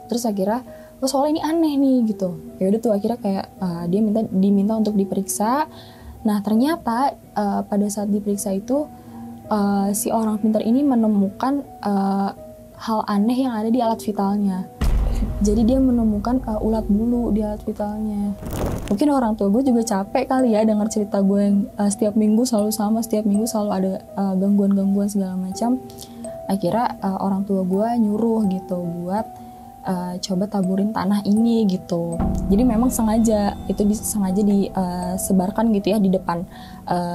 Terus akhirnya soalnya ini aneh nih gitu. Ya udah tuh akhirnya kayak dia diminta untuk diperiksa. Nah ternyata pada saat diperiksa itu si orang pintar ini menemukan hal aneh yang ada di alat vitalnya. Jadi dia menemukan ulat bulu di alat vitalnya. Mungkin orang tua gue juga capek kali ya dengar cerita gue yang setiap minggu selalu sama, setiap minggu selalu ada gangguan-gangguan segala macam. Akhirnya orang tua gue nyuruh gitu buat coba taburin tanah ini gitu. Jadi memang sengaja disebarkan gitu ya di depan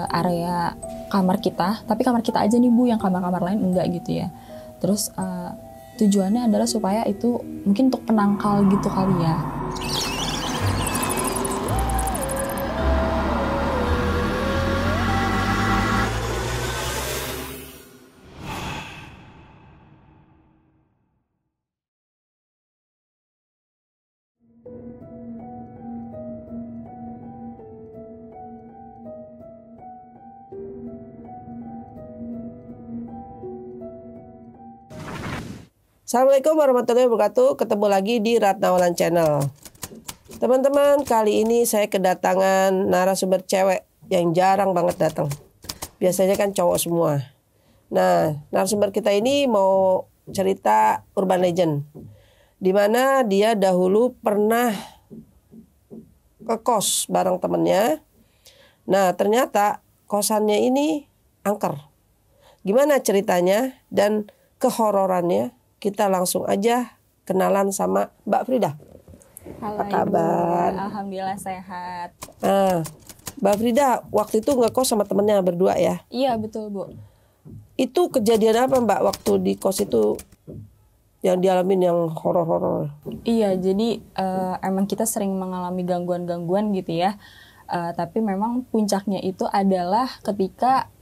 area kamar kita. Tapi kamar kita aja nih Bu, yang kamar-kamar lain enggak gitu ya. Terus tujuannya adalah supaya itu mungkin untuk penangkal gitu kali ya. Assalamualaikum warahmatullahi wabarakatuh. Ketemu lagi di Ratnawalan Channel. Teman-teman, kali ini saya kedatangan narasumber cewek yang jarang banget datang. Biasanya kan cowok semua. Nah, narasumber kita ini mau cerita urban legend, di mana dia dahulu pernah ke kos bareng temennya. Nah, ternyata kosannya ini angker. Gimana ceritanya dan kehororannya? Kita langsung aja kenalan sama Mbak Frida. Halo, apa kabar? Ibu. Alhamdulillah sehat. Mbak Frida waktu itu ngekos sama temennya berdua ya? Iya betul Bu. Itu kejadian apa Mbak waktu di kos itu yang dialamin yang horor-horor? Iya jadi emang kita sering mengalami gangguan-gangguan gitu ya. Tapi memang puncaknya itu adalah ketika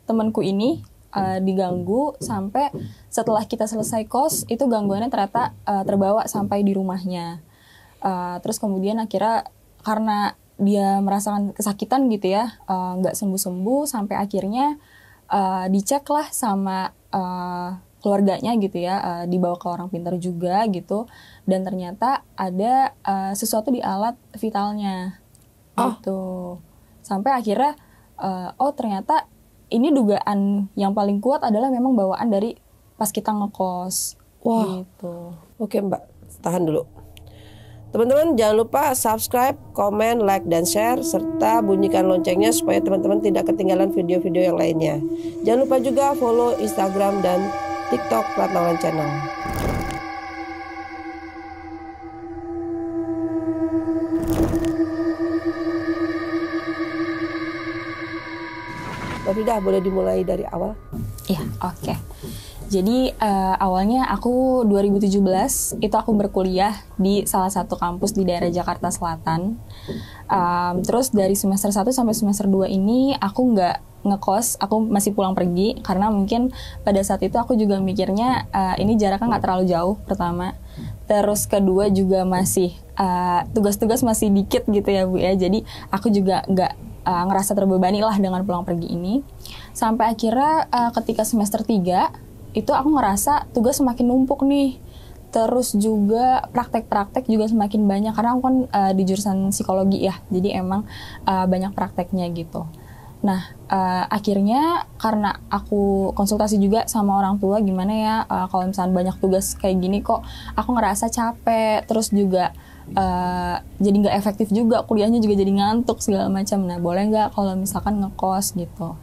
temanku ini diganggu sampai setelah kita selesai kos itu gangguannya ternyata terbawa sampai di rumahnya. Terus kemudian akhirnya karena dia merasakan kesakitan gitu ya, nggak sembuh-sembuh sampai akhirnya dicek lah sama keluarganya gitu ya, dibawa ke orang pintar juga gitu, dan ternyata ada sesuatu di alat vitalnya gitu. Sampai akhirnya ternyata ini dugaan yang paling kuat adalah memang bawaan dari pas kita ngekos. Wah. Gitu. Oke Mbak, tahan dulu. Teman-teman jangan lupa subscribe, komen, like, dan share, serta bunyikan loncengnya supaya teman-teman tidak ketinggalan video-video yang lainnya. Jangan lupa juga follow Instagram dan TikTok Ratnawalan Channel. Tapi dah boleh dimulai dari awal. Iya, oke. Jadi awalnya aku 2017 itu aku berkuliah di salah satu kampus di daerah Jakarta Selatan. Terus dari semester 1 sampai semester 2 ini aku nggak ngekos, aku masih pulang pergi karena mungkin pada saat itu aku juga mikirnya ini jaraknya nggak terlalu jauh pertama. Terus kedua juga masih tugas-tugas masih dikit gitu ya Bu ya. Jadi aku juga nggak ngerasa terbebani lah dengan pulang pergi ini. Sampai akhirnya ketika semester 3 itu aku ngerasa tugas semakin numpuk nih. Terus juga praktek-praktek juga semakin banyak karena aku kan di jurusan psikologi ya. Jadi emang banyak prakteknya gitu. Nah akhirnya karena aku konsultasi juga sama orang tua gimana ya kalau misalnya banyak tugas kayak gini kok aku ngerasa capek. Terus juga jadi nggak efektif juga, kuliahnya juga jadi ngantuk segala macam. Nah boleh nggak kalau misalkan ngekos gitu.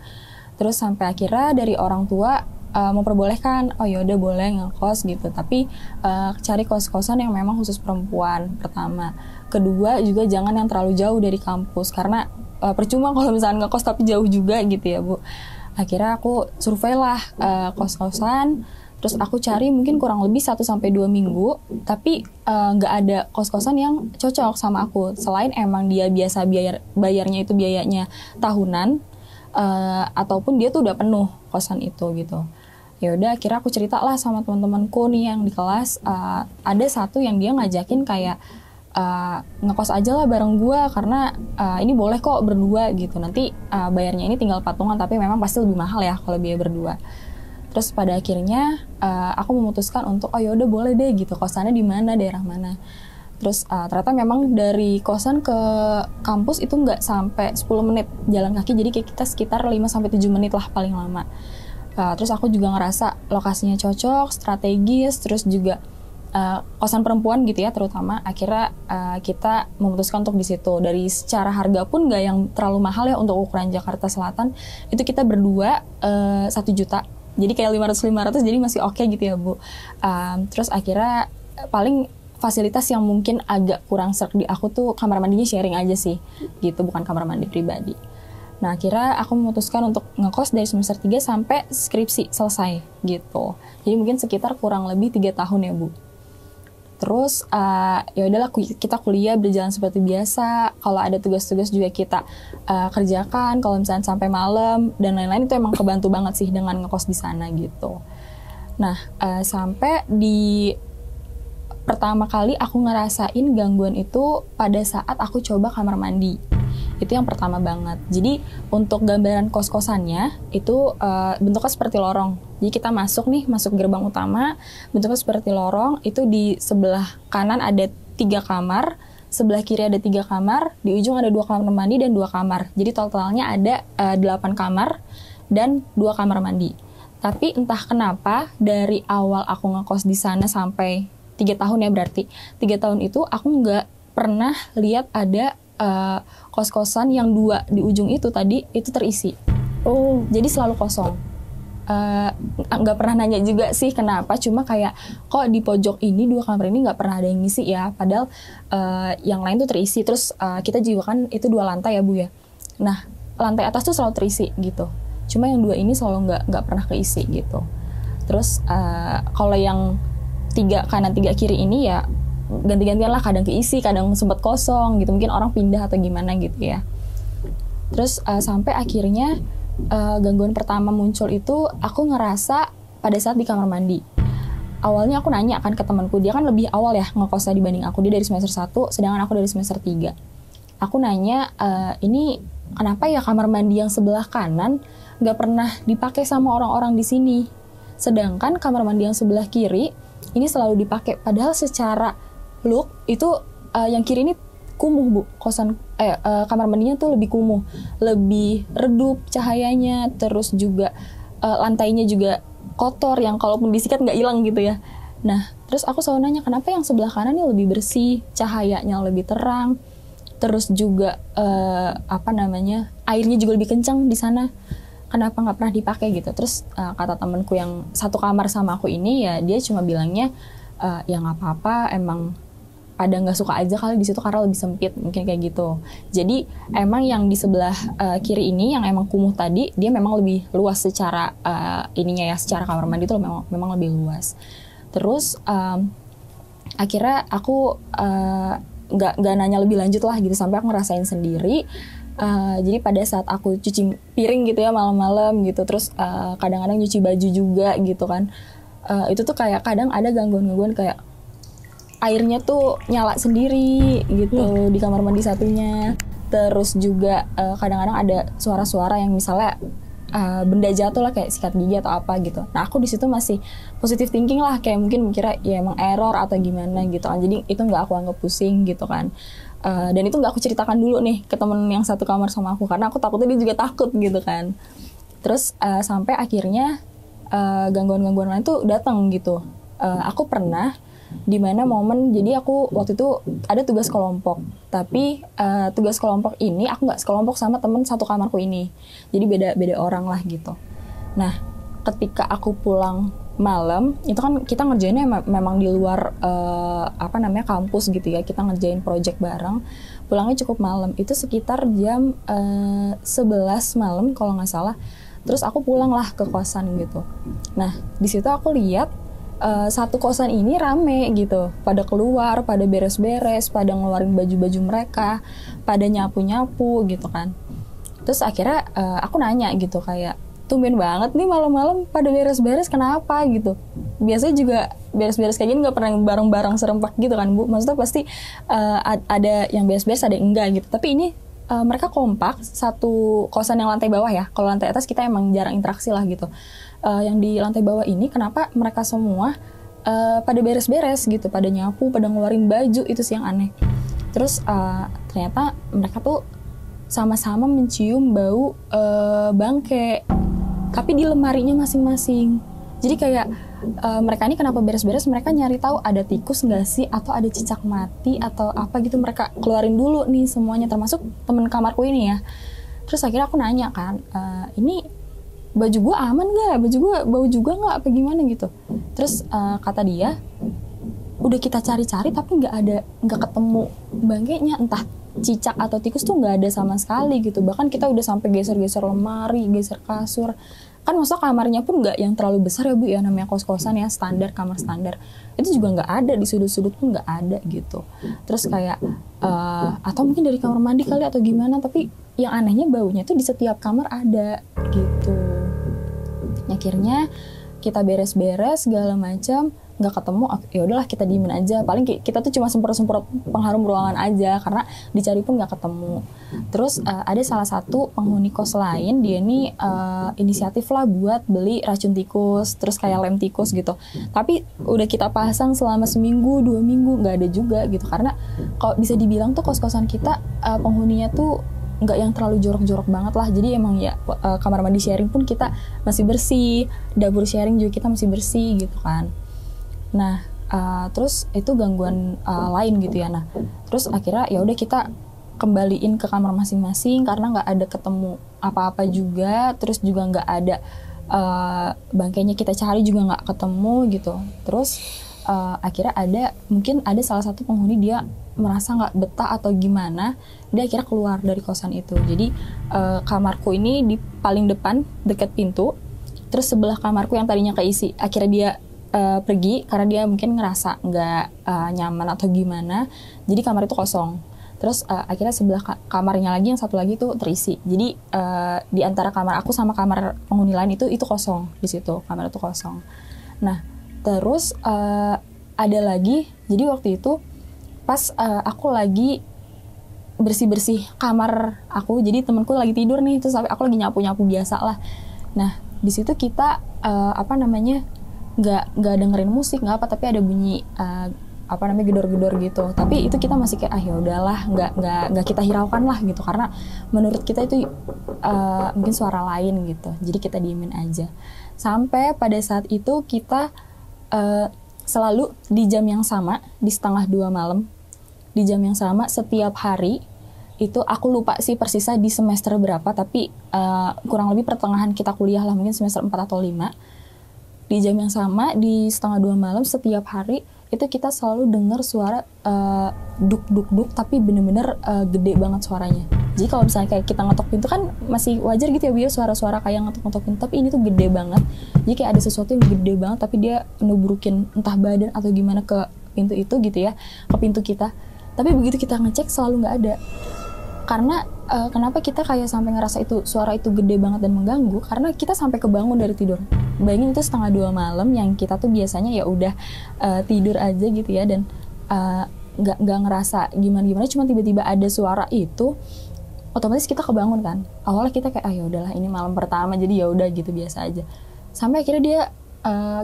Terus sampai akhirnya dari orang tua memperbolehkan, oh yaudah boleh ngekos gitu, tapi cari kos-kosan yang memang khusus perempuan pertama. Kedua juga jangan yang terlalu jauh dari kampus karena percuma kalau misalnya ngekos tapi jauh juga gitu ya Bu. Akhirnya aku survei lah kos-kosan. Terus aku cari mungkin kurang lebih 1-2 minggu, tapi nggak ada kos-kosan yang cocok sama aku. Selain emang dia biasa bayarnya itu biayanya tahunan, ataupun dia tuh udah penuh kosan itu gitu. Ya udah, akhirnya aku cerita lah sama teman-temanku nih yang di kelas. Ada satu yang dia ngajakin kayak ngekos aja lah bareng gua karena ini boleh kok berdua gitu. Nanti bayarnya ini tinggal patungan, tapi memang pasti lebih mahal ya kalau biaya berdua. Terus pada akhirnya aku memutuskan untuk oh yaudah boleh deh gitu, kosannya di mana, daerah mana. Terus ternyata memang dari kosan ke kampus itu nggak sampai 10 menit jalan kaki, jadi kayak kita sekitar 5-7 menit lah paling lama. Terus aku juga ngerasa lokasinya cocok, strategis, terus juga kosan perempuan gitu ya terutama. Akhirnya kita memutuskan untuk di situ. Dari secara harga pun nggak yang terlalu mahal ya untuk ukuran Jakarta Selatan. Itu kita berdua 1 juta. Jadi kayak 500-500 jadi masih oke gitu ya Bu. Terus akhirnya paling fasilitas yang mungkin agak kurang serk di aku tuh kamar mandinya sharing aja sih gitu, bukan kamar mandi pribadi. Nah akhirnya aku memutuskan untuk ngekos dari semester 3 sampai skripsi selesai gitu. Jadi mungkin sekitar kurang lebih 3 tahun ya Bu. Terus ya udahlah kita kuliah berjalan seperti biasa. Kalau ada tugas-tugas juga kita kerjakan. Kalau misalnya sampai malam dan lain-lain itu emang kebantu banget sih dengan ngekos di sana gitu. Nah sampai di pertama kali aku ngerasain gangguan itu pada saat aku coba kamar mandi. Itu yang pertama banget. Jadi untuk gambaran kos-kosannya itu bentuknya seperti lorong. Jadi kita masuk gerbang utama, bentuknya seperti lorong. Itu di sebelah kanan ada 3 kamar, sebelah kiri ada 3 kamar, di ujung ada 2 kamar mandi dan 2 kamar. Jadi totalnya ada 8 kamar dan 2 kamar mandi. Tapi entah kenapa dari awal aku ngekos di sana sampai 3 tahun ya berarti. 3 tahun itu aku nggak pernah lihat ada kos-kosan yang 2 di ujung itu tadi itu terisi. Oh, jadi selalu kosong. Nggak pernah nanya juga sih kenapa, cuma kayak kok di pojok ini 2 kamar ini nggak pernah ada yang ngisi ya, padahal yang lain tuh terisi. Terus kita juga kan itu 2 lantai ya Bu ya. Nah lantai atas tuh selalu terisi gitu, cuma yang 2 ini selalu nggak pernah keisi gitu. Terus kalau yang 3 kanan 3 kiri ini ya ganti-gantian lah, kadang keisi, kadang sempat kosong gitu, mungkin orang pindah atau gimana gitu ya. Terus sampai akhirnya gangguan pertama muncul itu aku ngerasa pada saat di kamar mandi. Awalnya aku nanya kan ke temanku, dia kan lebih awal ya ngekosnya dibanding aku, dia dari semester 1 sedangkan aku dari semester 3. Aku nanya, ini kenapa ya kamar mandi yang sebelah kanan nggak pernah dipakai sama orang-orang di sini, sedangkan kamar mandi yang sebelah kiri ini selalu dipakai. Padahal secara look itu yang kiri ini kumuh Bu, kamar mandinya tuh lebih kumuh, lebih redup cahayanya, terus juga lantainya juga kotor yang kalaupun disikat nggak hilang gitu ya. Nah terus aku selalu nanya kenapa yang sebelah kanan ini lebih bersih, cahayanya lebih terang, terus juga airnya juga lebih kencang di sana, kenapa nggak pernah dipakai gitu. Terus kata temanku yang satu kamar sama aku ini ya, dia cuma bilangnya ya nggak apa-apa, emang pada nggak suka aja kali di situ karena lebih sempit, mungkin kayak gitu. Jadi emang yang di sebelah kiri ini yang emang kumuh tadi, dia memang lebih luas secara ininya ya, secara kamar mandi itu memang lebih luas. Terus akhirnya aku nggak nanya lebih lanjut lah gitu, sampai aku ngerasain sendiri. Jadi pada saat aku cuci piring gitu ya malam-malam gitu, terus kadang-kadang nyuci baju juga gitu kan, itu tuh kayak kadang ada gangguan-gangguan kayak airnya tuh nyala sendiri gitu di kamar mandi satunya. Terus juga kadang-kadang ada suara-suara yang misalnya benda jatuh lah, kayak sikat gigi atau apa gitu. Nah aku di situ masih positive thinking lah, kayak mungkin mikirnya ya emang error atau gimana gitu kan. Jadi itu nggak aku anggap pusing gitu kan. Dan itu nggak aku ceritakan dulu nih ke temen yang satu kamar sama aku, karena aku takutnya dia juga takut gitu kan. Terus sampai akhirnya gangguan-gangguan lain tuh datang gitu. Aku pernah di mana momen, jadi aku waktu itu ada tugas kelompok, tapi tugas kelompok ini aku nggak sekelompok sama temen satu kamarku ini, jadi beda orang lah gitu. Nah ketika aku pulang malam itu kan kita ngerjainnya memang di luar kampus gitu ya, kita ngerjain project bareng, pulangnya cukup malam, itu sekitar jam 11 malam kalau nggak salah. Terus aku pulang lah ke kosan gitu. Nah di situ aku lihat satu kosan ini rame gitu, pada keluar, pada beres-beres, pada ngeluarin baju-baju mereka, pada nyapu-nyapu gitu kan. Terus akhirnya aku nanya gitu, kayak tumben banget nih malam-malam pada beres-beres, kenapa gitu. Biasanya juga beres-beres kayak gini nggak pernah bareng-bareng serempak gitu kan Bu, maksudnya pasti ada yang beres-beres, ada yang enggak gitu. Tapi ini mereka kompak, satu kosan yang lantai bawah ya, kalau lantai atas kita emang jarang interaksi lah gitu. yang di lantai bawah ini kenapa mereka semua pada beres-beres gitu, pada nyapu, pada ngeluarin baju, itu sih yang aneh. Terus ternyata mereka tuh sama-sama mencium bau bangke, tapi di lemarinya masing-masing. Jadi kayak mereka ini kenapa beres-beres, mereka nyari tahu ada tikus nggak sih, atau ada cicak mati atau apa gitu, mereka keluarin dulu nih semuanya, termasuk temen kamarku ini ya. Terus akhirnya aku nanya kan, ini baju gue aman nggak, baju gue bau juga nggak, apa gimana gitu. Terus kata dia, udah kita cari-cari tapi nggak ketemu bangkainya, entah cicak atau tikus tuh nggak ada sama sekali gitu. Bahkan kita udah sampai geser-geser lemari, geser kasur. Kan maksudnya kamarnya pun nggak yang terlalu besar ya Bu ya, namanya kos-kosan ya, standar, kamar standar. Itu juga nggak ada, di sudut-sudut pun nggak ada gitu. Terus kayak atau mungkin dari kamar mandi kali atau gimana, tapi yang anehnya baunya tuh di setiap kamar ada gitu. Akhirnya kita beres-beres segala macam, nggak ketemu, ya udahlah kita diemin aja. Paling kita tuh cuma semprot-semprot pengharum ruangan aja, karena dicari pun nggak ketemu. Terus ada salah satu penghuni kos lain, dia nih inisiatif lah buat beli racun tikus, terus kayak lem tikus gitu. Tapi udah kita pasang selama seminggu, 2 minggu nggak ada juga gitu. Karena kalau bisa dibilang tuh kos-kosan kita penghuninya tuh nggak yang terlalu jorok-jorok banget lah. Jadi emang ya kamar mandi sharing pun kita masih bersih, dapur sharing juga kita masih bersih gitu kan. Nah terus itu gangguan lain gitu ya. Nah terus akhirnya ya udah kita kembaliin ke kamar masing-masing karena nggak ada ketemu apa-apa juga. Terus juga nggak ada bangkainya kita cari juga nggak ketemu gitu. Terus akhirnya mungkin ada salah satu penghuni dia merasa nggak betah atau gimana, dia akhirnya keluar dari kosan itu. Jadi kamarku ini di paling depan dekat pintu, terus sebelah kamarku yang tadinya keisi, akhirnya dia pergi karena dia mungkin ngerasa nggak nyaman atau gimana, jadi kamar itu kosong. Terus akhirnya sebelah kamarnya lagi yang satu lagi itu terisi. Jadi di antara kamar aku sama kamar penghuni lain itu kosong, di situ kamar itu kosong. Nah terus ada lagi, jadi waktu itu pas aku lagi bersih-bersih kamar aku, jadi temanku lagi tidur nih, terus aku lagi nyapu-nyapu biasa lah. Nah di situ kita nggak dengerin musik nggak apa, tapi ada bunyi gedor-gedor gitu. Tapi itu kita masih kayak ya udahlah, nggak kita hiraukan lah gitu, karena menurut kita itu mungkin suara lain gitu. Jadi kita diemin aja. Sampai pada saat itu kita selalu di jam yang sama, di 1:30 malam, di jam yang sama setiap hari. Itu aku lupa sih persisnya di semester berapa, tapi kurang lebih pertengahan kita kuliah lah, mungkin semester 4 atau 5. Di jam yang sama, di 1:30 malam setiap hari, itu kita selalu dengar suara duk-duk-duk, tapi bener-bener gede banget suaranya. Jadi kalau misalnya kayak kita ngetok pintu kan masih wajar gitu ya biar suara-suara kayak ngetok-ngetok pintu, tapi ini tuh gede banget. Jadi kayak ada sesuatu yang gede banget, tapi dia nubrukin entah badan atau gimana ke pintu itu gitu ya, ke pintu kita. Tapi begitu kita ngecek selalu nggak ada. Karena kenapa kita kayak sampai ngerasa itu suara itu gede banget dan mengganggu? Karena kita sampai kebangun dari tidur. Bayangin itu 1:30 malam yang kita tuh biasanya ya udah tidur aja gitu ya, dan nggak ngerasa gimana, cuma tiba-tiba ada suara itu, otomatis kita kebangun kan. Awalnya kita kayak ya udahlah ini malam pertama jadi ya udah gitu biasa aja. Sampai akhirnya dia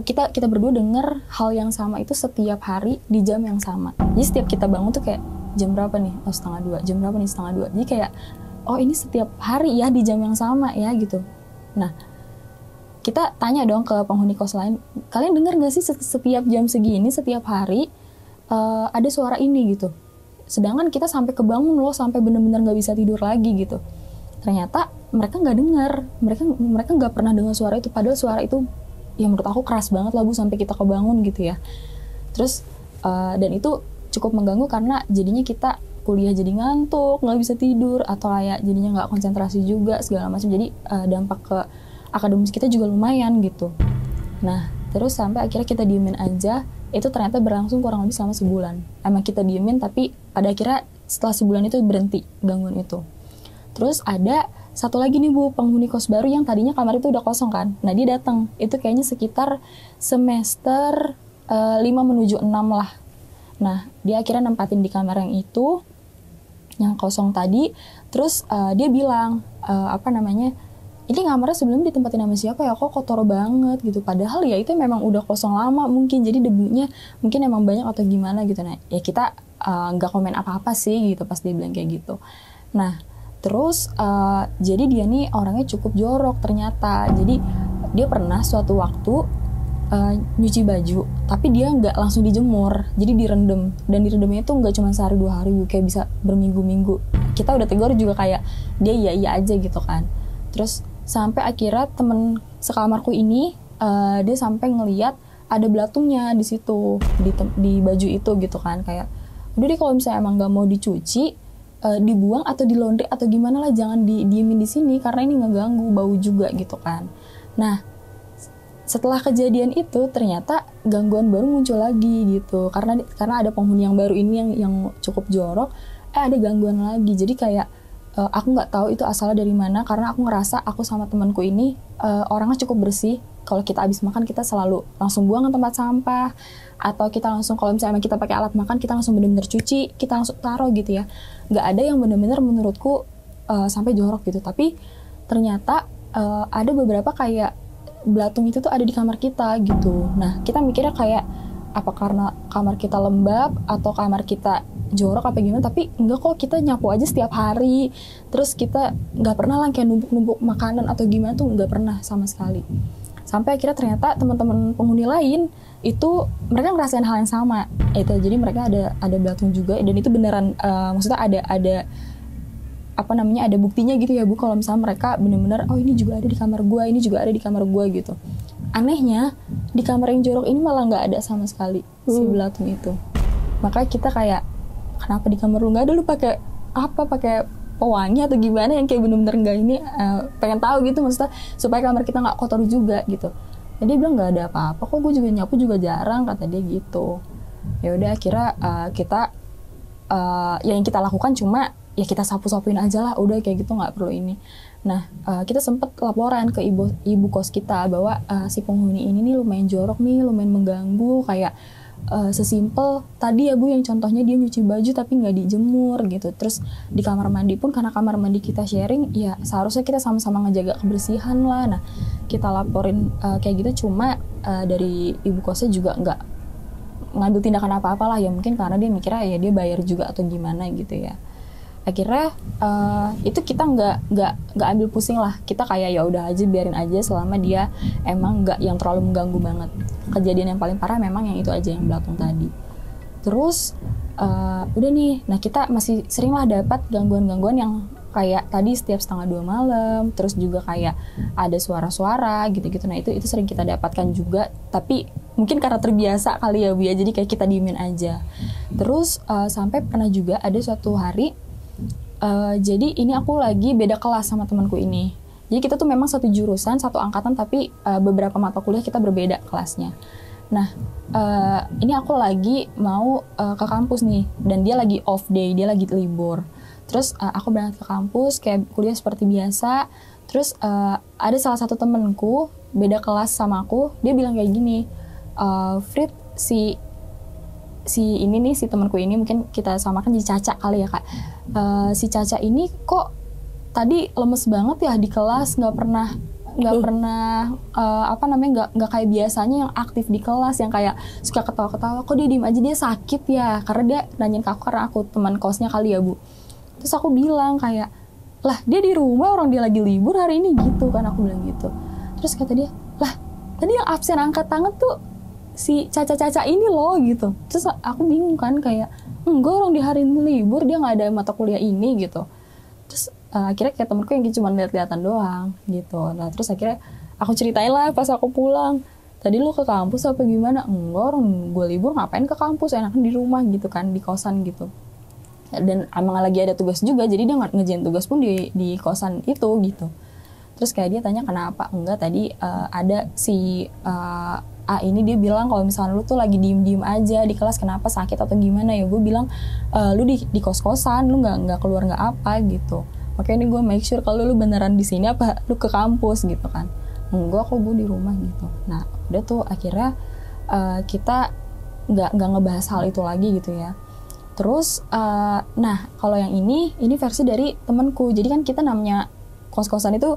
kita berdua denger hal yang sama itu setiap hari di jam yang sama. Jadi setiap kita bangun tuh kayak jam berapa nih? Oh 1:30. Jam berapa nih? 1:30. Jadi kayak oh ini setiap hari ya di jam yang sama ya gitu. Nah kita tanya dong ke penghuni kos lain, kalian dengar nggak sih setiap jam segini setiap hari ada suara ini gitu? Sedangkan kita sampai kebangun loh, sampai benar-benar nggak bisa tidur lagi gitu. Ternyata mereka nggak dengar, mereka nggak pernah dengar suara itu, padahal suara itu ya menurut aku keras banget lah Bu, sampai kita kebangun gitu ya. Terus dan itu cukup mengganggu karena jadinya kita kuliah jadi ngantuk, nggak bisa tidur, atau kayak jadinya nggak konsentrasi juga segala macam. Jadi dampak ke akademis kita juga lumayan gitu. Nah terus sampai akhirnya kita diemin aja. Itu ternyata berlangsung kurang lebih selama sebulan. Emang kita diemin, tapi pada akhirnya setelah sebulan itu berhenti gangguan itu. Terus ada satu lagi nih Bu, penghuni kos baru yang tadinya kamar itu udah kosong kan. Nah dia datang, itu kayaknya sekitar semester 5 menuju 6 lah. Nah dia akhirnya nempatin di kamar yang itu, yang kosong tadi. Terus dia bilang, ini kamarnya sebelum ditempatin sama siapa ya, kok kotor banget gitu. Padahal ya itu memang udah kosong lama mungkin, jadi debunya mungkin emang banyak atau gimana gitu. Nah ya kita nggak komen apa-apa sih gitu pas dia bilang kayak gitu. Nah terus jadi dia nih orangnya cukup jorok ternyata. Jadi dia pernah suatu waktu nyuci baju, tapi dia nggak langsung dijemur, jadi direndam. Dan direndamnya itu nggak cuma sehari 2 hari, kayak bisa berminggu-minggu. Kita udah tegur juga kayak dia iya aja gitu kan. Terus sampai akhirnya temen sekamarku ini dia sampai ngeliat ada belatungnya di situ di baju itu gitu kan. Kayak udah deh kalau misalnya emang nggak mau dicuci, dibuang atau di laundry atau gimana lah, jangan diemin di sini karena ini ngeganggu, bau juga gitu kan. Nah setelah kejadian itu ternyata gangguan baru muncul lagi gitu, karena ada penghuni yang baru ini yang cukup jorok. Ada gangguan lagi. Jadi kayak aku nggak tahu itu asalnya dari mana, karena aku ngerasa aku sama temanku ini orangnya cukup bersih. Kalau kita habis makan kita selalu langsung buang ke tempat sampah, atau kita langsung kalau misalnya kita pakai alat makan kita langsung benar-benar cuci, kita langsung taruh gitu ya. Nggak ada yang benar-benar menurutku sampai jorok gitu. Tapi ternyata ada beberapa kayak belatung itu tuh ada di kamar kita gitu. Nah kita mikirnya kayak apa karena kamar kita lembab atau kamar kita jorok apa gimana, tapi enggak kok, kita nyapu aja setiap hari. Terus kita nggak pernah lah kayak numpuk-numpuk makanan atau gimana tuh, nggak pernah sama sekali. Sampai akhirnya ternyata teman-teman penghuni lain itu mereka ngerasain hal yang sama itu. Jadi mereka ada belatung juga, dan itu beneran maksudnya ada apa namanya, ada buktinya gitu ya Bu, kalau misalnya mereka benar-benar oh ini juga ada di kamar gue, ini juga ada di kamar gue gitu. Anehnya di kamar yang jorok ini malah nggak ada sama sekali si belatung itu. Makanya kita kayak kenapa di kamar lu nggak ada, lu pakai apa, pakai pewangi atau gimana yang kayak benar-benar nggak ini, pengen tahu gitu maksudnya supaya kamar kita nggak kotor juga gitu. Dan dia bilang nggak ada apa-apa kok, gue juga nyapu juga jarang, kata dia gitu. Ya udah akhirnya kita yang kita lakukan cuma ya kita sapu-sapuin aja lah, udah kayak gitu, nggak perlu ini. Nah kita sempet laporan ke ibu kos kita bahwa si penghuni ini nih lumayan jorok nih, lumayan mengganggu. Kayak sesimpel tadi ya Bu, yang contohnya dia nyuci baju tapi nggak dijemur gitu. Terus di kamar mandi pun, karena kamar mandi kita sharing, ya seharusnya kita sama-sama ngejaga kebersihan lah. Nah kita laporin kayak gitu, cuma dari ibu kosnya juga nggak ngambil tindakan apa-apa lah ya, mungkin karena dia mikirnya ya dia bayar juga atau gimana gitu ya. Akhirnya itu kita nggak ambil pusing lah, kita kayak ya udah aja, biarin aja selama dia emang nggak yang terlalu mengganggu banget. Kejadian yang paling parah memang yang itu aja, yang belatung tadi. Terus udah nih, nah kita masih sering lah dapat gangguan-gangguan yang kayak tadi setiap 1:30 malam, terus juga kayak ada suara-suara gitu-gitu. Nah itu sering kita dapatkan juga, tapi mungkin karena terbiasa kali ya Bu ya, jadi kayak kita diemin aja. Terus sampai pernah juga ada suatu hari, jadi ini aku lagi beda kelas sama temanku ini. Jadi kita tuh memang satu jurusan, satu angkatan, tapi beberapa mata kuliah kita berbeda kelasnya. Nah ini aku lagi mau ke kampus nih, dan dia lagi off day, dia lagi libur. Terus aku berangkat ke kampus kayak kuliah seperti biasa. Terus ada salah satu temenku beda kelas sama aku, dia bilang kayak gini, Frit, si ini nih, si temanku ini, mungkin kita samakan jadi Caca kali ya Kak. Si Caca ini kok tadi lemes banget ya di kelas, nggak pernah apa namanya, nggak kayak biasanya yang aktif di kelas, yang kayak suka ketawa-ketawa. Kok dia diem aja, dia sakit ya? Karena dia nanyain ke aku, karena aku teman kosnya kali ya Bu. Terus aku bilang kayak, lah dia di rumah, orang dia lagi libur hari ini gitu kan, aku bilang gitu. Terus kata dia, lah tadi yang absen angkat tangan tuh si Caca ini loh gitu. Terus aku bingung kan, kayak enggak, orang di hari ini libur, dia nggak ada mata kuliah ini gitu. Terus akhirnya kayak temenku yang cuma lihat-lihatan doang gitu. Nah terus akhirnya aku ceritain lah pas aku pulang, tadi lu ke kampus apa gimana? Enggak, orang gue libur, ngapain ke kampus, enakan di rumah gitu kan, di kosan gitu. Dan emang lagi ada tugas juga, jadi dia ngerjain tugas pun di kosan itu gitu. Terus kayak dia tanya kenapa? Enggak, tadi ada si A ini, dia bilang kalau misalnya lu tuh lagi diem-diem aja di kelas, kenapa, sakit atau gimana ya? Gue bilang lu di kos-kosan, lu nggak keluar nggak apa gitu. Makanya ini gue make sure kalau lu beneran di sini apa lu ke kampus gitu kan. Enggak kok, gue di rumah gitu. Nah udah tuh akhirnya kita nggak ngebahas hal itu lagi gitu ya. Terus nah kalau yang ini versi dari temanku. Jadi kan kita namanya kos-kosan itu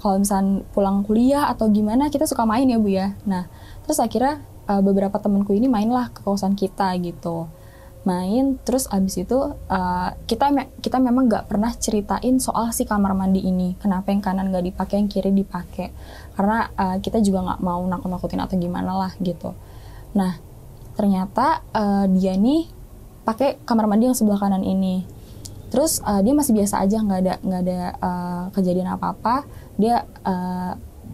kalau misalnya pulang kuliah atau gimana kita suka main ya Bu ya. Nah terus akhirnya beberapa temanku ini mainlah ke kosan kita gitu, main. Terus abis itu kita memang nggak pernah ceritain soal si kamar mandi ini, kenapa yang kanan nggak dipakai, yang kiri dipakai, karena kita juga nggak mau nakut-nakutin atau gimana lah gitu. Nah ternyata dia nih pakai kamar mandi yang sebelah kanan ini. Terus dia masih biasa aja, nggak ada kejadian apa-apa. Dia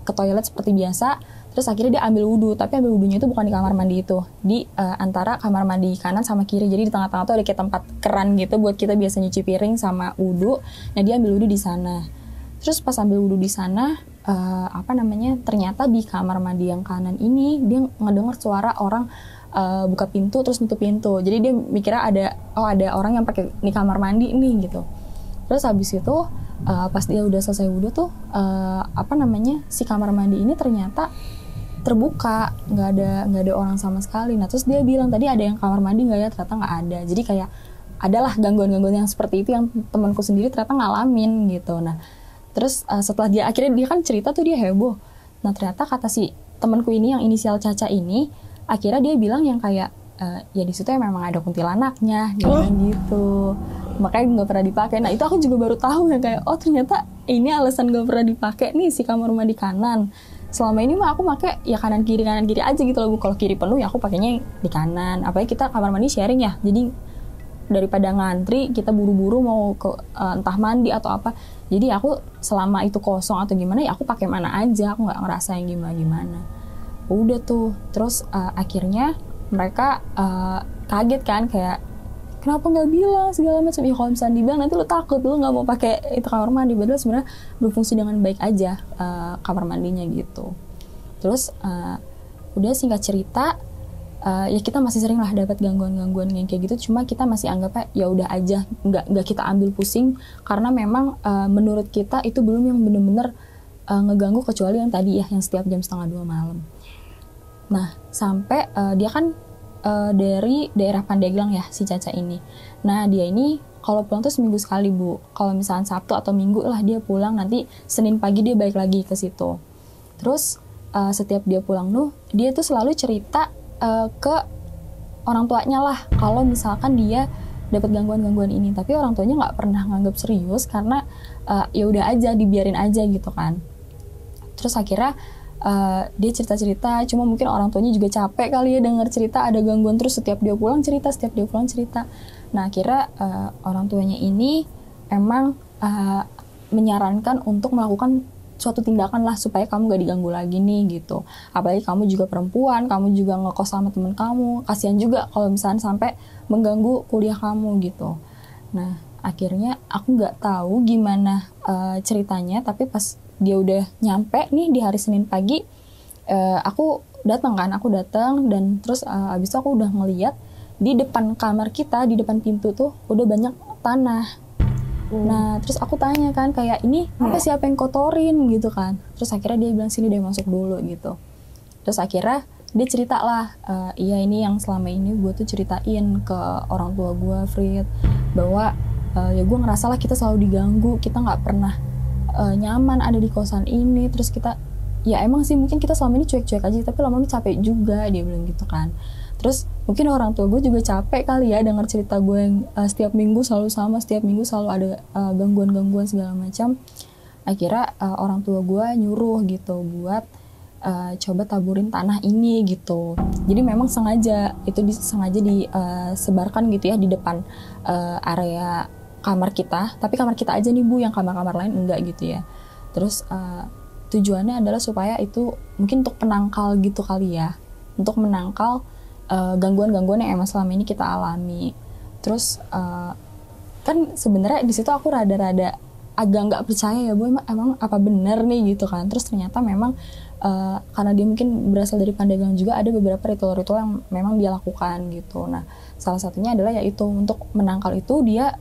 ke toilet seperti biasa. Terus akhirnya dia ambil wudhu, tapi ambil wudhunya itu bukan di kamar mandi itu, di antara kamar mandi kanan sama kiri. Jadi di tengah-tengah tuh ada kayak tempat keran gitu buat kita biasa nyuci piring sama wudhu. Nah dia ambil wudhu di sana. Terus pas ambil wudhu di sana, ternyata di kamar mandi yang kanan ini dia ngedengar suara orang buka pintu terus nutup pintu. Jadi dia mikirnya ada orang yang pakai di kamar mandi nih gitu. Terus habis itu pas dia udah selesai wudhu tuh si kamar mandi ini ternyata terbuka, nggak ada orang sama sekali. Nah terus dia bilang tadi ada yang kamar mandi nggak ya, ternyata nggak ada. Jadi kayak adalah gangguan-gangguan yang seperti itu yang temanku sendiri ternyata ngalamin gitu. Nah terus setelah dia kan cerita tuh dia heboh. Nah ternyata kata si temanku ini yang inisial Caca ini, akhirnya dia bilang yang kayak ya di situ ya memang ada kuntilanaknya gitu, makanya nggak pernah dipakai. Nah itu aku juga baru tahu yang kayak ternyata ini alasan nggak pernah dipakai nih si kamar mandi kanan. Selama ini mah aku pakai ya kanan kiri aja gitu loh Bu. Kalau kiri penuh ya aku pakainya di kanan. Apalagi kita kamar mandi sharing ya, jadi daripada ngantri kita buru-buru mau ke entah mandi atau apa. Jadi aku selama itu kosong atau gimana ya aku pakai mana aja, aku nggak ngerasa yang gimana. Udah tuh, terus akhirnya mereka kaget kan, kayak kenapa nggak bilang segala macam. Ya kalau misalnya dibilang nanti lu takut, lu nggak mau pakai itu kamar mandi. Padahal sebenarnya berfungsi dengan baik aja kamar mandinya gitu. Terus udah singkat cerita, ya kita masih sering lah dapat gangguan-gangguan yang kayak gitu. Cuma kita masih anggapnya ya udah aja, nggak kita ambil pusing, karena memang menurut kita itu belum yang bener-bener ngeganggu, kecuali yang tadi ya, yang setiap jam 1:30 malam. Nah sampai dia kan dari daerah Pandeglang ya si Caca ini. Nah dia ini kalau pulang tuh seminggu sekali Bu. Kalau misalnya Sabtu atau Minggu lah dia pulang, nanti Senin pagi dia balik lagi ke situ. Terus setiap dia pulang dia tuh selalu cerita ke orang tuanya lah kalau misalkan dia dapat gangguan-gangguan ini. Tapi orang tuanya nggak pernah nganggap serius, karena ya udah aja, dibiarin aja gitu kan. Terus akhirnya dia cerita-cerita, cuma mungkin orang tuanya juga capek kali ya denger cerita ada gangguan terus setiap dia pulang cerita. Nah akhirnya orang tuanya ini emang menyarankan untuk melakukan suatu tindakan lah supaya kamu gak diganggu lagi nih gitu. Apalagi kamu juga perempuan, kamu juga ngekos sama temen kamu, kasihan juga kalau misalnya sampai mengganggu kuliah kamu gitu. Nah akhirnya aku nggak tahu gimana ceritanya, tapi pas dia udah nyampe nih di hari Senin pagi, aku datang dan terus abis itu aku udah ngeliat di depan kamar kita, di depan pintu tuh udah banyak tanah. Nah terus aku tanya kan kayak ini apa, siapa yang kotorin gitu kan. Terus akhirnya dia bilang sini deh masuk dulu gitu. Terus akhirnya dia cerita lah, iya ini yang selama ini gue tuh ceritain ke orang tua gue Frit, bahwa ya gue ngerasa lah kita selalu diganggu, kita nggak pernah nyaman ada di kosan ini. Terus kita ya emang sih mungkin kita selama ini cuek-cuek aja, tapi lama-lama capek juga, dia bilang gitu kan. Terus mungkin orang tua gue juga capek kali ya dengar cerita gue yang setiap minggu selalu sama, setiap minggu selalu ada gangguan-gangguan segala macam. Akhirnya orang tua gue nyuruh gitu buat coba taburin tanah ini gitu. Jadi memang sengaja disebarkan gitu ya di depan area kamar kita, tapi kamar kita aja nih Bu, yang kamar-kamar lain enggak gitu ya. Terus tujuannya adalah supaya itu mungkin untuk penangkal gitu kali ya, untuk menangkal gangguan-gangguan yang emang selama ini kita alami. Terus kan sebenarnya di situ aku rada-rada agak nggak percaya ya Bu, emang apa bener nih gitu kan. Terus ternyata memang karena dia mungkin berasal dari Pandeglang juga, ada beberapa ritual-ritual yang memang dia lakukan gitu. Nah salah satunya adalah yaitu untuk menangkal itu dia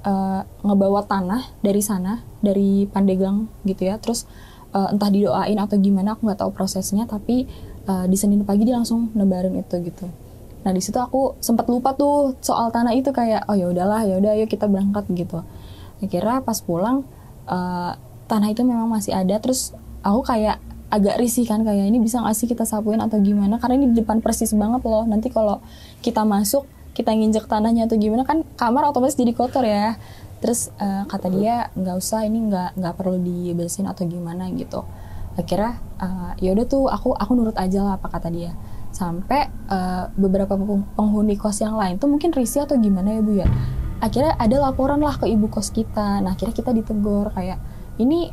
ngebawa tanah dari sana, dari Pandeglang gitu ya. Terus entah didoain atau gimana, aku nggak tahu prosesnya, tapi di Senin pagi dia langsung nebarin itu gitu. Nah di situ aku sempat lupa tuh soal tanah itu, kayak oh ya udahlah, ya udah ayo kita berangkat gitu. Akhirnya pas pulang tanah itu memang masih ada. Terus aku kayak agak risih kan, kayak ini bisa nggak sih kita sapuin atau gimana, karena ini di depan persis banget loh, nanti kalau kita masuk kita nginjek tanahnya atau gimana kan kamar otomatis jadi kotor ya. Terus kata dia nggak usah, ini nggak perlu dibersihin atau gimana gitu. Akhirnya ya udah tuh aku nurut aja lah apa kata dia. Sampai beberapa penghuni kos yang lain tuh mungkin risih atau gimana ya Bu ya, akhirnya ada laporan lah ke ibu kos kita. Nah akhirnya kita ditegur kayak, ini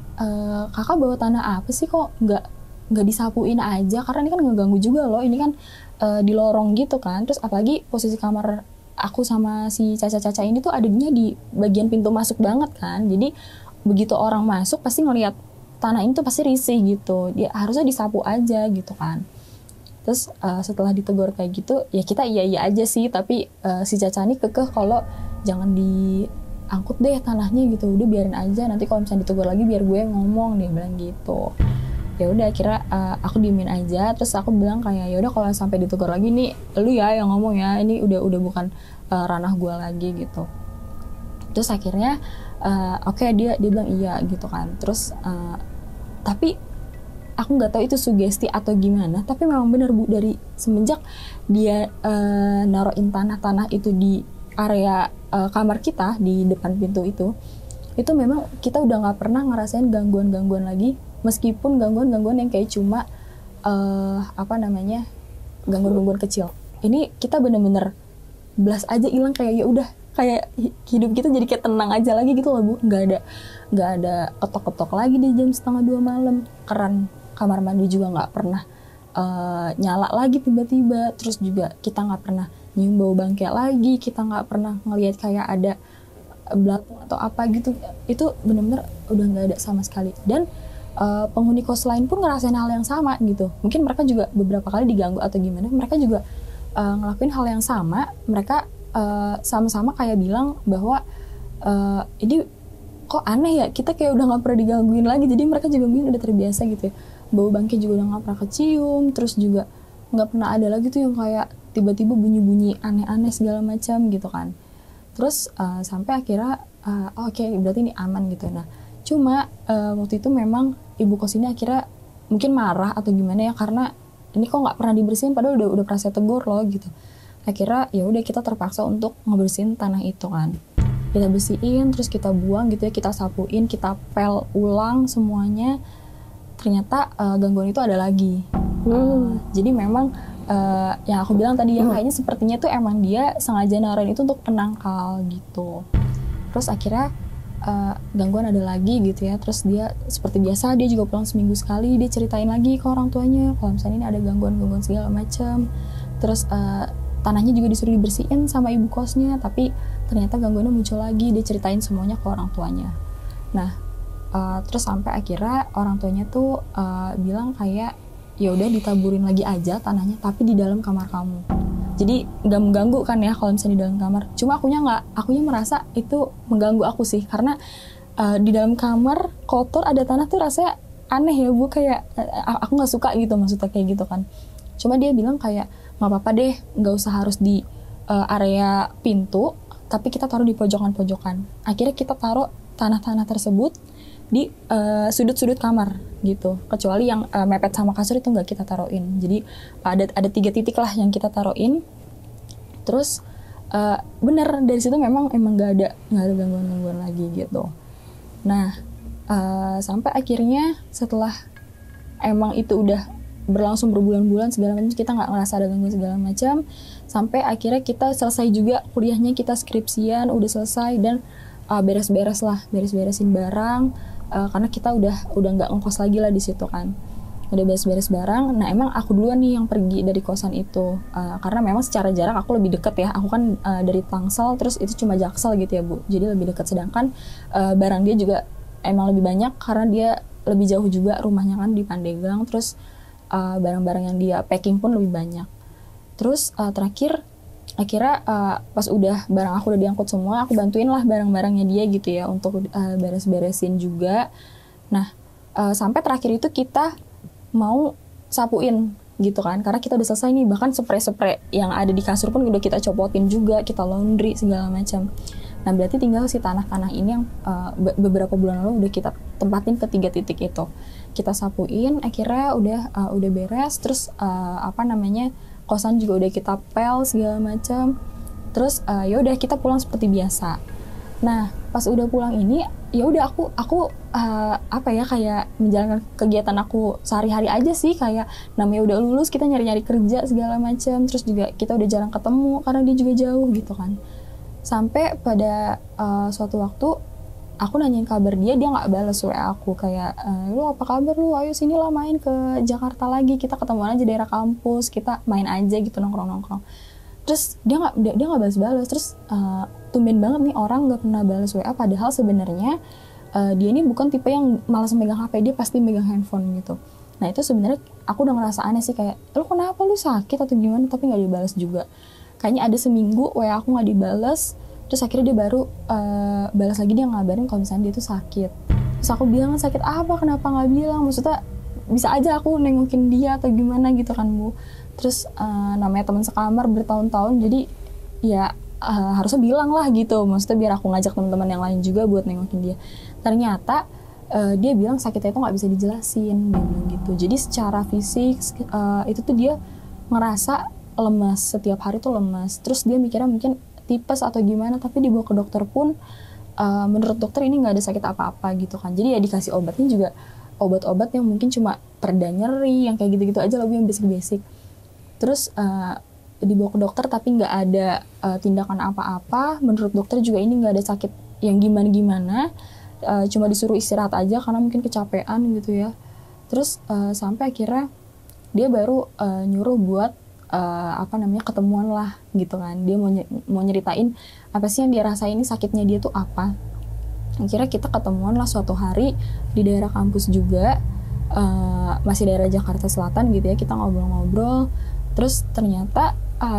kakak bawa tanah apa sih kok nggak disapuin aja, karena ini kan ngeganggu juga loh, ini kan di lorong gitu kan. Terus apalagi posisi kamar aku sama si Caca-Caca ini tuh adanya di bagian pintu masuk banget kan, jadi begitu orang masuk pasti ngelihat tanah ini tuh pasti risih gitu, dia harusnya disapu aja gitu kan. Terus setelah ditegur kayak gitu ya kita iya aja sih, tapi si Caca ini kekeh kalau jangan diangkut deh tanahnya gitu, udah biarin aja, nanti kalau misalnya ditegur lagi biar gue ngomong, dia bilang gitu. Ya udah akhirnya aku diemin aja. Terus aku bilang kayak, ya udah kalau sampai ditegur lagi nih lu ya yang ngomong ya, ini udah bukan ranah gue lagi gitu. Terus akhirnya oke, dia bilang iya gitu kan. Terus tapi aku nggak tahu itu sugesti atau gimana, tapi memang benar Bu, dari semenjak dia naruhin tanah itu di area kamar kita di depan pintu itu memang kita udah nggak pernah ngerasain gangguan lagi, meskipun gangguan yang kayak cuma gangguan kecil. Ini kita bener-bener blast aja hilang, kayak ya udah, kayak hidup kita jadi kayak tenang aja lagi gitu loh Bu. Nggak ada ketok-ketok lagi di jam 1:30 malam, keran kamar mandi juga nggak pernah nyala lagi tiba-tiba. Terus juga kita nggak pernah nyium bau bangkai lagi, kita nggak pernah ngelihat kayak ada belatung atau apa gitu. Itu benar-benar udah nggak ada sama sekali. Dan penghuni kos lain pun ngerasain hal yang sama gitu. Mungkin mereka juga beberapa kali diganggu atau gimana, mereka juga ngelakuin hal yang sama. Mereka sama-sama kayak bilang bahwa ini kok aneh ya, kita kayak udah nggak pernah digangguin lagi. Jadi mereka juga mungkin udah terbiasa gitu ya, bau bangkai juga udah nggak pernah kecium. Terus juga nggak pernah ada lagi tuh yang kayak tiba-tiba bunyi-bunyi aneh-aneh segala macam gitu kan. Terus sampai akhirnya oke, berarti ini aman gitu. Nah cuma waktu itu memang ibu kos ini akhirnya mungkin marah atau gimana ya, karena ini kok nggak pernah dibersihin padahal udah pernah saya tegur loh gitu. Akhirnya ya udah kita terpaksa untuk ngebersihin tanah itu kan. Kita bersihin, terus kita buang gitu ya, kita sapuin, kita pel ulang semuanya. Ternyata gangguan itu ada lagi. Jadi memang yang aku bilang tadi yang kayaknya sepertinya tuh emang dia sengaja naruhin itu untuk penangkal gitu. Terus akhirnya gangguan ada lagi gitu ya. Terus dia seperti biasa, dia juga pulang seminggu sekali, dia ceritain lagi ke orang tuanya kalau misalnya ini ada gangguan segala macam. Terus tanahnya juga disuruh dibersihin sama ibu kosnya, tapi ternyata gangguannya muncul lagi. Dia ceritain semuanya ke orang tuanya. Nah terus sampai akhirnya orang tuanya tuh bilang kayak, ya udah ditaburin lagi aja tanahnya, tapi di dalam kamar kamu. Jadi nggak mengganggu kan ya kalau misalnya di dalam kamar. Cuma akunya merasa itu mengganggu aku sih, karena di dalam kamar kotor ada tanah tuh rasanya aneh ya Bu, kayak aku nggak suka gitu maksudnya kayak gitu kan. Cuma dia bilang kayak nggak apa-apa deh, nggak usah harus di area pintu, tapi kita taruh di pojokan-pojokan. Akhirnya kita taruh tanah-tanah tersebut di sudut-sudut kamar gitu, kecuali yang mepet sama kasur itu nggak kita taruhin. Jadi ada 3 titik lah yang kita taruhin. Terus bener dari situ memang nggak ada gangguan lagi gitu. Nah sampai akhirnya setelah emang itu udah berlangsung berbulan-bulan segala macam, kita nggak ngerasa ada gangguan segala macam, sampai akhirnya kita selesai juga kuliahnya, kita skripsian udah selesai dan beresin barang. Karena kita udah nggak ngekos lagi lah di situ kan, udah beres barang. Nah emang aku duluan nih yang pergi dari kosan itu, karena memang secara jarak aku lebih deket ya, aku kan dari Tangsel, terus itu cuma Jaksel gitu ya Bu, jadi lebih dekat. Sedangkan barang dia juga emang lebih banyak karena dia lebih jauh juga rumahnya kan di Pandeglang. Terus barang-barang yang dia packing pun lebih banyak. Terus terakhir akhirnya pas barang aku udah diangkut semua, aku bantuin lah barang-barangnya dia gitu ya untuk beres-beresin juga. Nah sampai terakhir itu kita mau sapuin gitu kan, karena kita udah selesai nih, bahkan spray yang ada di kasur pun udah kita copotin juga, kita laundry segala macam. Nah berarti tinggal si tanah-tanah ini yang beberapa bulan lalu udah kita tempatin ke 3 titik itu. Kita sapuin, akhirnya udah beres. Terus kosan juga udah kita pel segala macam. Terus ya udah kita pulang seperti biasa. Nah pas udah pulang ini ya udah aku kayak menjalankan kegiatan aku sehari-hari aja sih, kayak namanya udah lulus kita nyari-nyari kerja segala macam, terus juga kita udah jarang ketemu karena dia juga jauh gitu kan. Sampai pada suatu waktu aku nanyain kabar dia nggak balas WA aku, kayak lu apa kabar lu, ayo sini lah main ke Jakarta lagi, kita ketemuan aja daerah kampus, kita main aja gitu nongkrong-nongkrong. Terus dia nggak balas-balas. Terus tumben banget nih orang nggak pernah balas WA, padahal sebenarnya dia ini bukan tipe yang malas megang HP, dia pasti megang handphone gitu. Nah itu sebenarnya aku udah ngerasa aneh sih, kayak lu kenapa, lu sakit atau gimana, tapi nggak dibalas juga. Kayaknya ada seminggu WA aku nggak dibalas. Terus akhirnya dia baru balas lagi, dia ngabarin kalau misalnya dia tuh sakit. Terus aku bilang, sakit apa, kenapa nggak bilang, maksudnya bisa aja aku nengokin dia atau gimana gitu kan Bu. Terus namanya teman sekamar bertahun-tahun, jadi ya harusnya bilang lah gitu, maksudnya biar aku ngajak teman-teman yang lain juga buat nengokin dia. Ternyata dia bilang sakitnya itu nggak bisa dijelasin gitu. Jadi secara fisik itu tuh dia ngerasa lemas, setiap hari tuh lemas. Terus dia mikirnya mungkin tipes atau gimana, tapi dibawa ke dokter pun menurut dokter ini nggak ada sakit apa-apa gitu kan. Jadi ya dikasih obatnya juga obat-obat yang mungkin cuma pereda nyeri, yang kayak gitu-gitu aja, lebih yang basic-basic. Terus dibawa ke dokter tapi nggak ada tindakan apa-apa. Menurut dokter juga ini nggak ada sakit yang gimana-gimana, cuma disuruh istirahat aja karena mungkin kecapean gitu ya. Terus sampai akhirnya dia baru nyuruh buat ketemuan lah gitu kan. Dia mau nyeritain apa sih yang dia rasain, ini sakitnya dia tuh apa. Akhirnya kita ketemuan lah suatu hari di daerah kampus juga, masih daerah Jakarta Selatan gitu ya. Kita ngobrol-ngobrol. Terus ternyata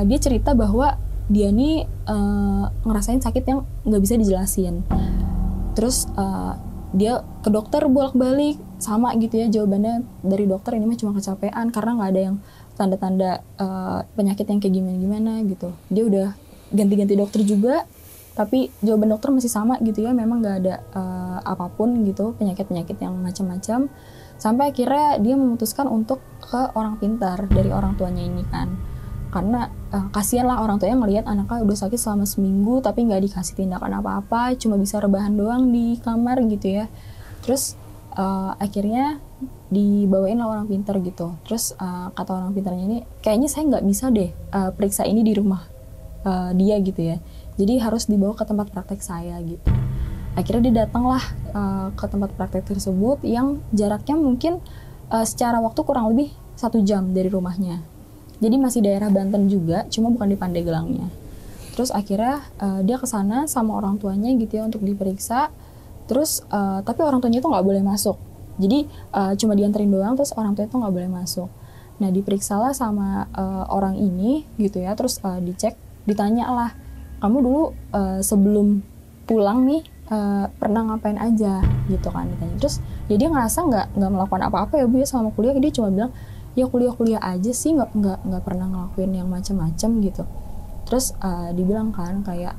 dia cerita bahwa dia nih ngerasain sakit yang nggak bisa dijelasin. Terus dia ke dokter bolak-balik sama gitu ya, jawabannya dari dokter ini mah cuma kecapean, karena nggak ada yang tanda-tanda penyakit yang kayak gimana-gimana gitu. Dia udah ganti-ganti dokter juga, tapi jawaban dokter masih sama gitu ya, memang nggak ada apapun gitu, penyakit-penyakit yang macam-macam. Sampai akhirnya dia memutuskan untuk ke orang pintar dari orang tuanya ini kan, karena kasihan lah orang tuanya ngelihat anaknya udah sakit selama seminggu tapi nggak dikasih tindakan apa-apa, cuma bisa rebahan doang di kamar gitu ya. Terus akhirnya dibawain lah orang pintar gitu. Terus kata orang pintarnya ini, kayaknya saya nggak bisa deh periksa ini di rumah dia gitu ya, jadi harus dibawa ke tempat praktek saya gitu. Akhirnya dia datanglah ke tempat praktek tersebut yang jaraknya mungkin secara waktu kurang lebih 1 jam dari rumahnya. Jadi masih daerah Banten juga, cuma bukan di Pandegelangnya. Terus akhirnya dia kesana sama orang tuanya gitu ya untuk diperiksa. Terus tapi orang tuanya itu nggak boleh masuk. Jadi cuma dianterin doang, terus orang tuanya itu nggak boleh masuk. Nah diperiksalah sama orang ini gitu ya. Terus dicek, ditanya lah, kamu dulu sebelum pulang nih pernah ngapain aja gitu kan ditanya. Terus ya dia ngerasa nggak melakukan apa-apa ya Bu ya selama kuliah. Dia cuma bilang ya kuliah aja sih, nggak pernah ngelakuin yang macam-macam gitu. Terus dibilang kan kayak,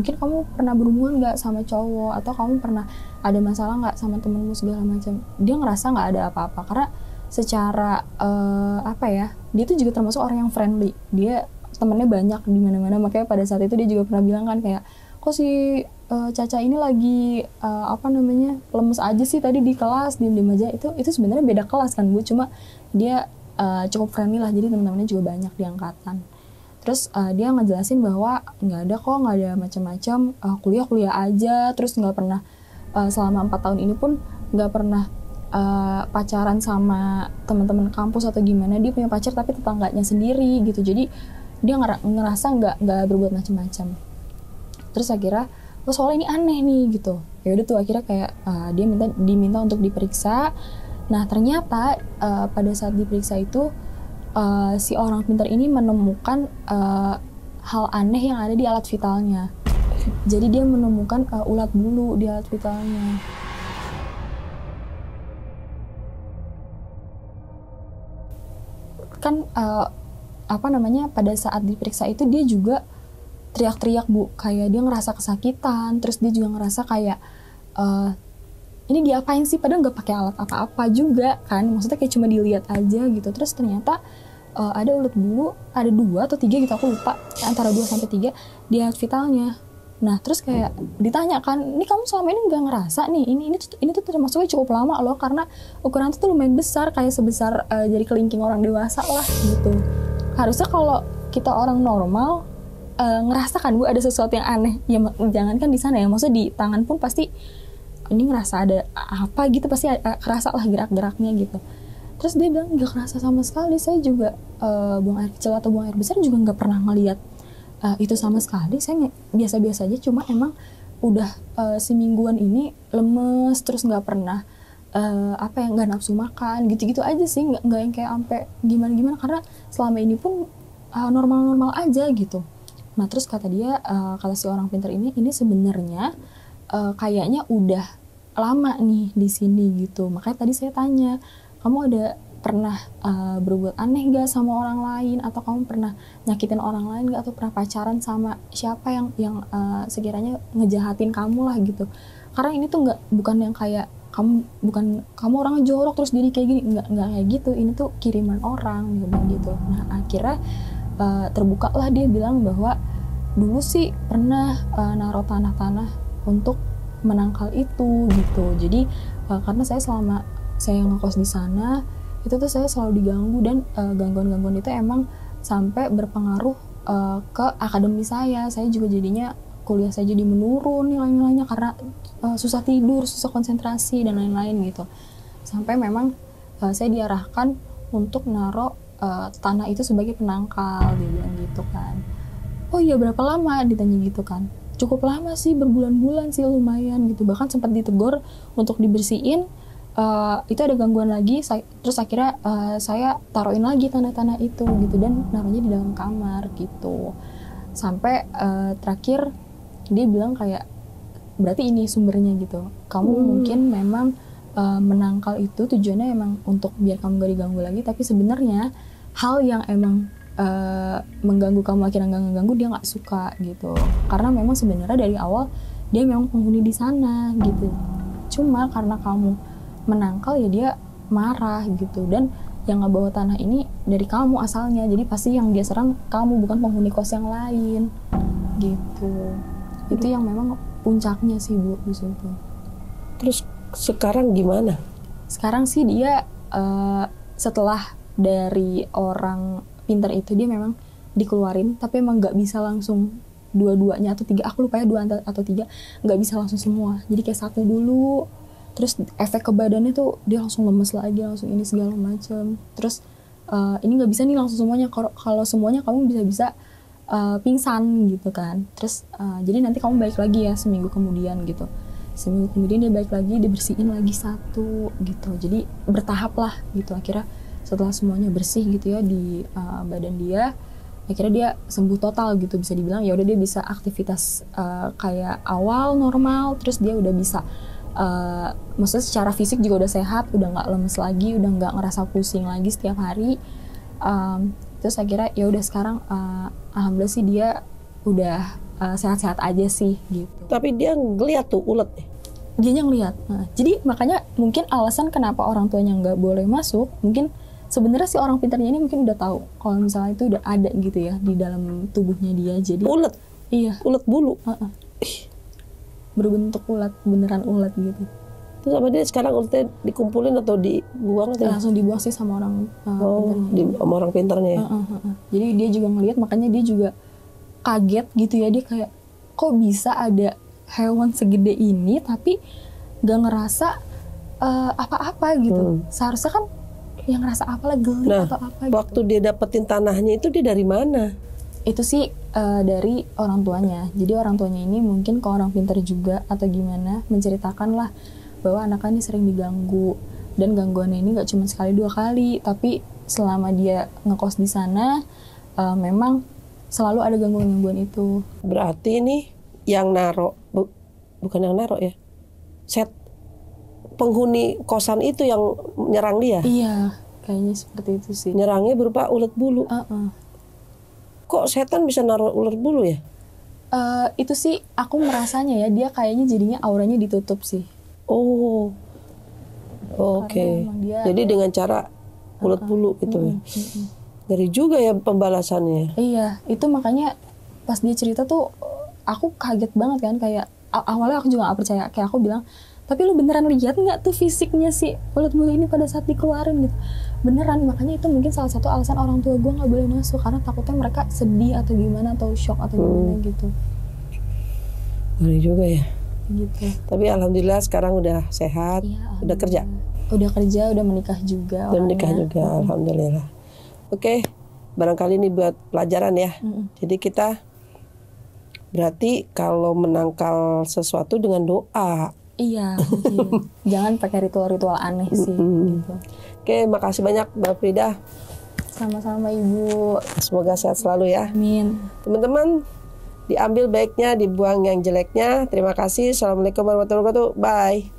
mungkin kamu pernah berhubungan nggak sama cowok, atau kamu pernah ada masalah nggak sama temenmu segala macam. Dia ngerasa nggak ada apa-apa karena secara dia tuh juga termasuk orang yang friendly. Dia temennya banyak di mana-mana, makanya pada saat itu dia juga pernah bilang kan kayak, kok si Caca ini lagi lemes aja sih tadi di kelas, diem-diem aja. Itu sebenarnya beda kelas kan Bu, cuma dia cukup friendly lah, jadi teman-temannya juga banyak di angkatan. Terus dia ngejelasin bahwa nggak ada macam-macam, kuliah aja. Terus nggak pernah selama 4 tahun ini pun nggak pernah pacaran sama teman-teman kampus atau gimana. Dia punya pacar tapi tetangganya sendiri gitu, jadi dia ngerasa nggak berbuat macam-macam. Terus akhirnya soalnya ini aneh nih gitu. Ya udah tuh akhirnya kayak dia diminta untuk diperiksa. Nah ternyata pada saat diperiksa itu si orang pintar ini menemukan hal aneh yang ada di alat vitalnya. Jadi dia menemukan ulat bulu di alat vitalnya. Kan pada saat diperiksa itu dia juga teriak-teriak Bu, kayak dia ngerasa kesakitan, terus dia juga ngerasa kayak ini diapain sih, padahal nggak pakai alat apa-apa juga kan, maksudnya kayak cuma dilihat aja gitu. Terus ternyata ada ulet bulu, ada 2 atau 3 gitu, aku lupa, antara 2 sampai 3 di alat vitalnya. Nah terus kayak ditanya kan, ini kamu selama ini nggak ngerasa nih, ini tuh termasuknya cukup lama loh, karena ukuran itu tuh lumayan besar, kayak sebesar jari kelingking orang dewasa lah gitu. Harusnya kalau kita orang normal ngerasa kan Bu ada sesuatu yang aneh, ya jangankan di sana ya, maksudnya di tangan pun pasti ini ngerasa ada apa gitu, pasti kerasa lah gerak-geraknya gitu. Terus dia bilang nggak kerasa sama sekali, saya juga buang air kecil atau buang air besar juga nggak pernah ngelihat itu sama sekali, saya biasa-biasa aja, cuma emang udah semingguan ini lemes, terus nggak pernah nggak nafsu makan gitu-gitu aja sih, nggak yang kayak sampai gimana-gimana, karena selama ini pun normal-normal aja gitu. Nah terus kata dia, kata si orang pintar ini sebenarnya kayaknya udah lama nih di sini gitu. Makanya tadi saya tanya, kamu ada pernah berbuat aneh gak sama orang lain, atau kamu pernah nyakitin orang lain gak, atau pernah pacaran sama siapa yang sekiranya ngejahatin kamu lah gitu. Karena ini tuh bukan yang kayak kamu orang jorok terus jadi kayak gini, nggak kayak gitu. Ini tuh kiriman orang gitu. Nah akhirnya terbuka lah, dia bilang bahwa dulu sih pernah naruh tanah-tanah untuk menangkal itu gitu. Jadi karena selama saya ngekos di sana itu tuh saya selalu diganggu, dan gangguan-gangguan itu emang sampai berpengaruh ke akademi saya juga jadinya kuliah saya jadi menurun nilai-nilainya, karena susah tidur, susah konsentrasi dan lain-lain gitu. Sampai memang saya diarahkan untuk naruh tanah itu sebagai penangkal, dia bilang gitu kan. Oh iya, berapa lama, ditanya gitu kan. Cukup lama sih, berbulan-bulan sih, lumayan gitu. Bahkan sempat ditegur untuk dibersihin, itu ada gangguan lagi, terus akhirnya saya taruhin lagi tanah-tanah itu gitu, dan naruhnya di dalam kamar gitu. Sampai terakhir dia bilang kayak, berarti ini sumbernya gitu. Kamu mungkin memang menangkal itu tujuannya emang untuk biar kamu gak diganggu lagi, tapi sebenarnya hal yang emang mengganggu kamu, akhirnya ganggu dia nggak suka gitu, karena memang sebenarnya dari awal dia memang penghuni di sana gitu, cuma karena kamu menangkal ya dia marah gitu, dan yang ngebawa tanah ini dari kamu asalnya, jadi pasti yang dia serang kamu, bukan penghuni kos yang lain gitu. Itu yang memang puncaknya sih Bu di situ. Terus sekarang gimana? Sekarang sih dia setelah dari orang pintar itu, dia memang dikeluarin, tapi emang nggak bisa langsung dua-duanya atau 3, aku lupa ya 2 atau 3, nggak bisa langsung semua. Jadi kayak 1 dulu, terus efek ke badannya tuh dia langsung lemes lagi, langsung ini segala macam. Terus ini nggak bisa nih langsung semuanya, kalau semuanya kamu bisa pingsan gitu kan. Terus jadi nanti kamu balik lagi ya seminggu kemudian gitu. Seminggu kemudian dia balik lagi, dibersihin lagi 1 gitu. Jadi bertahap lah gitu. Akhirnya setelah semuanya bersih gitu ya di badan dia, akhirnya dia sembuh total gitu, bisa dibilang. Ya udah dia bisa aktivitas kayak awal normal, terus dia udah bisa maksudnya secara fisik juga udah sehat, udah nggak lemes lagi, udah nggak ngerasa pusing lagi setiap hari. Terus akhirnya ya udah sekarang alhamdulillah sih dia udah sehat-sehat aja sih gitu. Tapi dia ngeliat tuh ulet. Dianya ngeliat. Nah, jadi makanya mungkin alasan kenapa orang tuanya nggak boleh masuk, mungkin sebenarnya si orang pintarnya ini mungkin udah tahu kalau misalnya itu udah ada gitu ya di dalam tubuhnya dia. Jadi ulet. Iya. Ulet bulu. Berbentuk ulat, beneran ulat gitu. Terus sama dia sekarang uletnya dikumpulin atau dibuang atau langsung dibuang sih sama orang pintarnya. Sama orang pintarnya ya. Jadi dia juga ngelihat, makanya dia juga kaget gitu ya, dia kayak kok bisa ada hewan segede ini tapi nggak ngerasa apa-apa gitu. Seharusnya kan yang ngerasa apalah, geli atau apa gitu. Waktu dia dapetin tanahnya itu dia dari mana? Itu sih dari orang tuanya. Jadi orang tuanya ini mungkin ke orang pintar juga atau gimana, menceritakan lah bahwa anaknya ini sering diganggu, dan gangguannya ini nggak cuma sekali 2 kali, tapi selama dia ngekos di sana memang selalu ada gangguan-gangguan itu. Berarti ini yang naro, bukan yang naro ya, penghuni kosan itu yang nyerang dia? Iya, kayaknya seperti itu sih. Nyerangnya berupa ulet bulu. Kok setan bisa naruh ulet bulu ya? Itu sih aku merasanya ya, dia kayaknya jadinya auranya ditutup sih. Oh, oke. Karena emang dia- Jadi dengan cara ulet bulu gitu ya. Ngeri juga ya pembalasannya. Iya, itu makanya pas dia cerita tuh aku kaget banget kan, kayak awalnya aku juga gak percaya, kayak aku bilang, tapi lu beneran lihat nggak tuh fisiknya si ulet bulu ini pada saat dikeluarin gitu? Beneran, makanya itu mungkin salah satu alasan orang tua gue nggak boleh masuk, karena takutnya mereka sedih atau gimana, atau shock atau gimana gitu. Ngeri juga ya. Gitu. Tapi alhamdulillah sekarang udah sehat, Iya, udah kerja. Udah kerja, udah menikah juga. Udah menikah orangnya. juga, alhamdulillah. Oke, barangkali ini buat pelajaran ya. Jadi kita berarti kalau menangkal sesuatu dengan doa. Iya, mungkin. Jangan pakai ritual-ritual aneh sih. Gitu. Oke, makasih banyak Mbak Frida. Sama-sama Ibu. Semoga sehat selalu ya. Amin. Teman-teman, diambil baiknya, dibuang yang jeleknya. Terima kasih. Assalamualaikum warahmatullahi wabarakatuh. Bye.